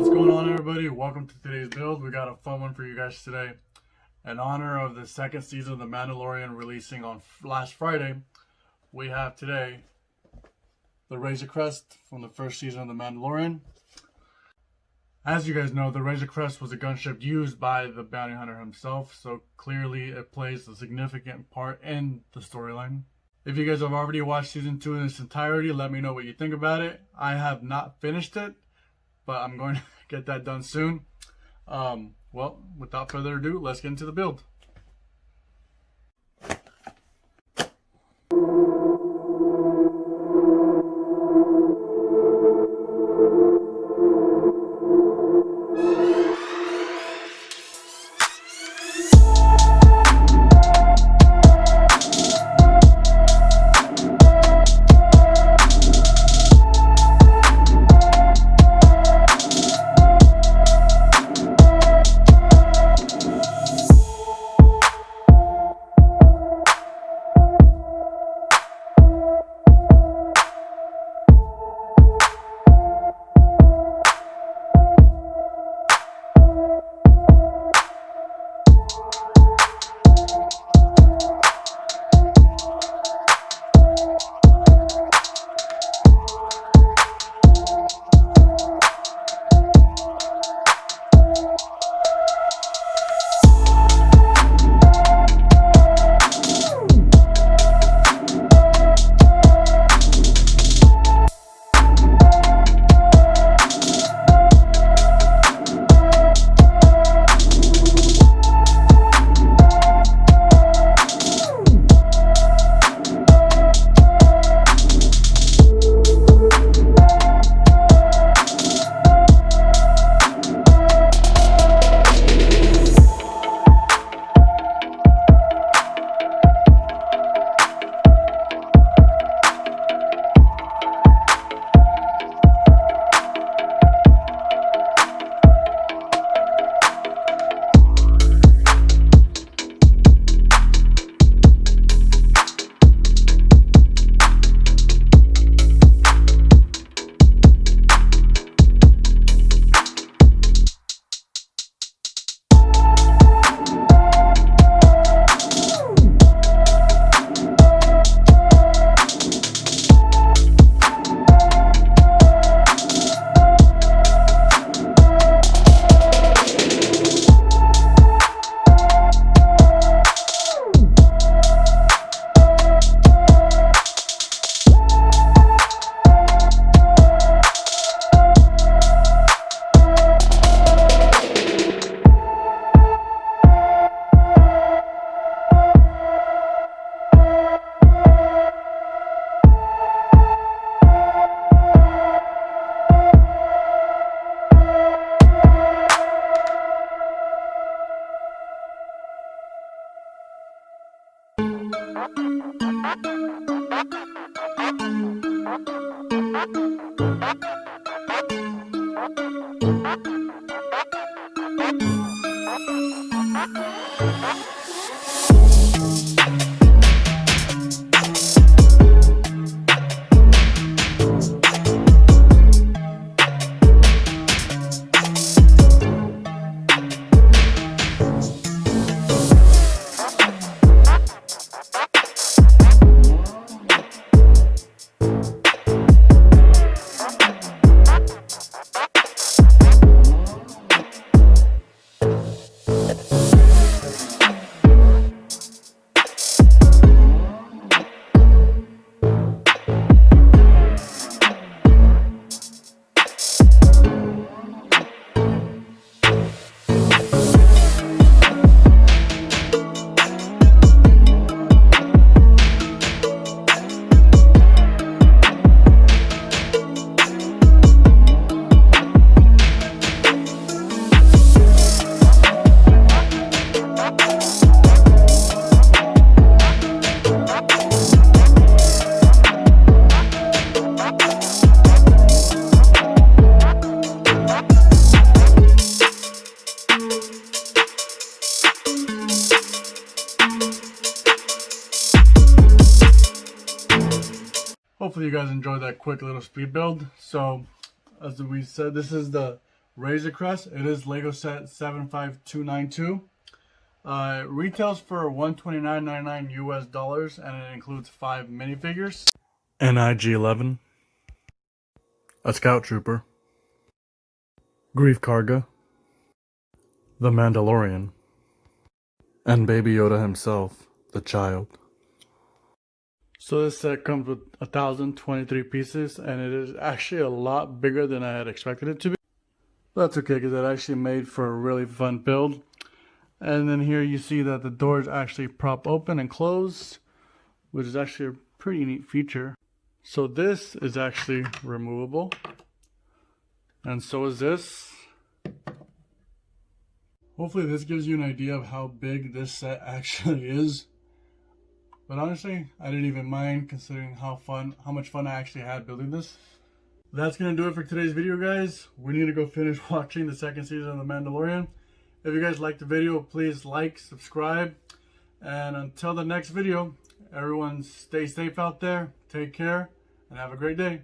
What's going on, everybody? Welcome to today's build. We got a fun one for you guys today. In honor of the second season of The Mandalorian releasing on last Friday, we have today the Razor Crest from the first season of The Mandalorian. As you guys know, the Razor Crest was a gunship used by the bounty hunter himself, so clearly it plays a significant part in the storyline. If you guys have already watched season 2 in its entirety, let me know what you think about it. I have not finished it, but I'm going to get that done soon. Well, without further ado, let's get into the build. Hopefully you guys enjoyed that quick little speed build. So as we said, this is the Razor Crest. It is Lego set 75292. It retails for $129.99 US dollars, and it includes 5 minifigures. An IG-11, a Scout Trooper, Grief Karga, the Mandalorian, and Baby Yoda himself, the child. So this set comes with 1,023 pieces, and it is actually a lot bigger than I had expected it to be. But that's okay, because it actually made for a really fun build. And then here you see that the doors actually prop open and close, which is actually a pretty neat feature. So this is actually removable, and so is this. Hopefully this gives you an idea of how big this set actually is. But honestly, I didn't even mind, considering how much fun I actually had building this. That's gonna do it for today's video, guys. We need to go finish watching the second season of The Mandalorian. If you guys liked the video, please like, subscribe, and until the next video, everyone stay safe out there, take care, and have a great day.